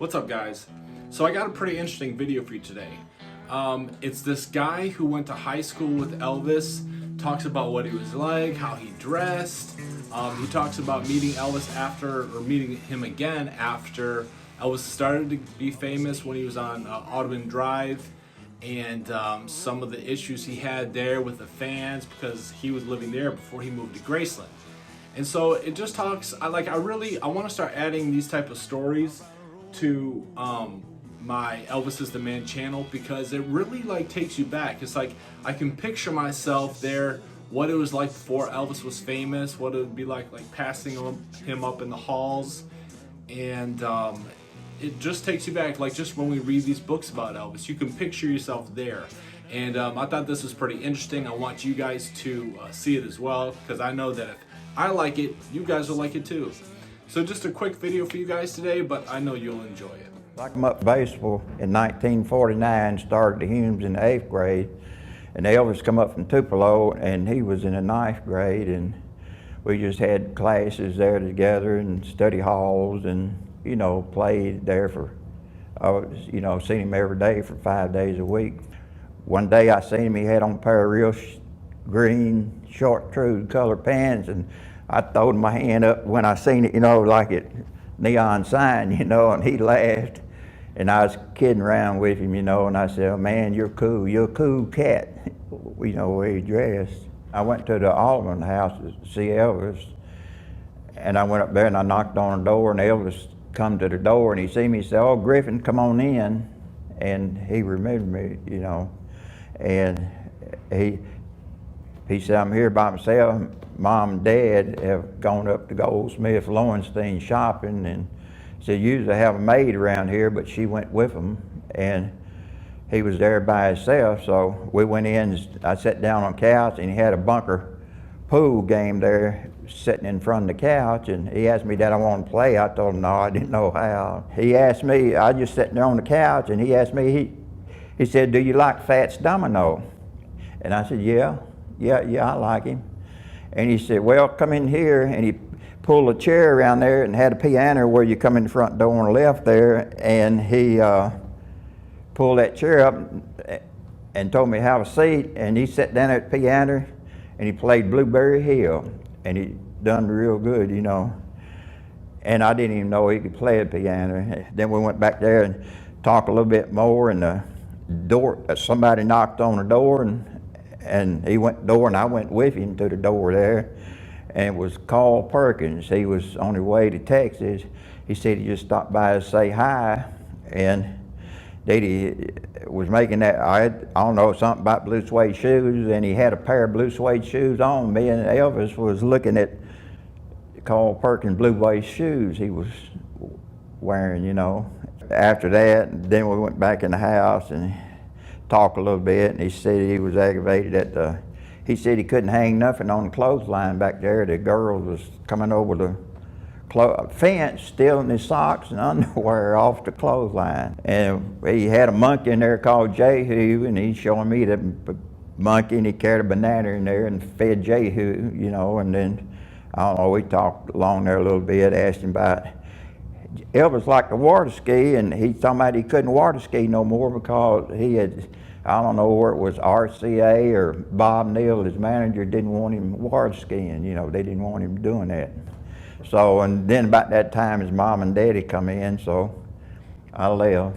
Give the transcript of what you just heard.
What's up, guys? So I got a pretty interesting video for you today. It's this guy who went to high school with Elvis, talks about what he was like, how he dressed. He talks about meeting Elvis after, or meeting him again after Elvis started to be famous when he was on Audubon Drive, and some of the issues he had there with the fans because he was living there before he moved to Graceland. And so it just talks, I want to start adding these type of stories to my Elvis is the Man channel, because it really takes you back. It's like I can picture myself there, what it was like before Elvis was famous, what it would be like passing him up in the halls, and it just takes you back, just when we read these books about Elvis, you can picture yourself there. And I thought this was pretty interesting. I want you guys to see it as well, because I know that if I like it, you guys will like it too. So just a quick video for you guys today, but I know you'll enjoy it. I came up to Batesville in 1949, started the Humes in the 8th grade, and Elvis come up from Tupelo, and he was in the 9th grade, and we just had classes there together and study halls, and played there for, seen him every day for 5 days a week. One day I seen him, he had on a pair of real green chartreuse colored pants, and I throwed my hand up when I seen it, like it neon sign, and he laughed. And I was kidding around with him, and I said, "Oh, man, you're cool. You're a cool cat." Way he dressed. I went to the Audubon house to see Elvis, and I went up there and I knocked on the door, and Elvis come to the door, and he see me, he said, "Oh, Griffin, come on in." And he remembered me, and he said, "I'm here by myself. Mom and Dad have gone up to Goldsmith Lowenstein shopping," and said, "Usually have a maid around here, but she went with them." And he was there by himself, so we went in. I sat down on the couch, and he had a bunker pool game there sitting in front of the couch, and he asked me, "Did I want to play?" I told him no, I didn't know how. He asked me, I just sitting there on the couch, and he asked me, he said, "Do you like Fats Domino?" And I said, yeah, I like him. And he said, "Well, come in here," and he pulled a chair around there and had a piano where you come in the front door on the left there, and he pulled that chair up and told me to have a seat, and he sat down at the piano and he played Blueberry Hill, and he done real good, and I didn't even know he could play the piano. Then we went back there and talked a little bit more, and the door, somebody knocked on the door, and he went to the door, and I went with him to the door there, and it was Carl Perkins. He was on his way to Texas. He said he just stopped by to say hi, and he was making that, I don't know, something about blue suede shoes, and he had a pair of blue suede shoes on. Me and Elvis was looking at Carl Perkins blue suede shoes he was wearing, After that, then we went back in the house and talked a little bit, and he said he was aggravated at he said he couldn't hang nothing on the clothesline back there. The girls was coming over the fence, stealing his socks and underwear off the clothesline. And he had a monkey in there called Jehu, and he's showing me the monkey, and he carried a banana in there and fed Jehu, and then, I don't know, we talked along there a little bit, asked him about Elvis liked to water ski, and he talking about he couldn't water ski no more because he had, I don't know where it was, RCA or Bob Neal, his manager, didn't want him water skiing. They didn't want him doing that. So, and then about that time his mom and daddy come in, so I left.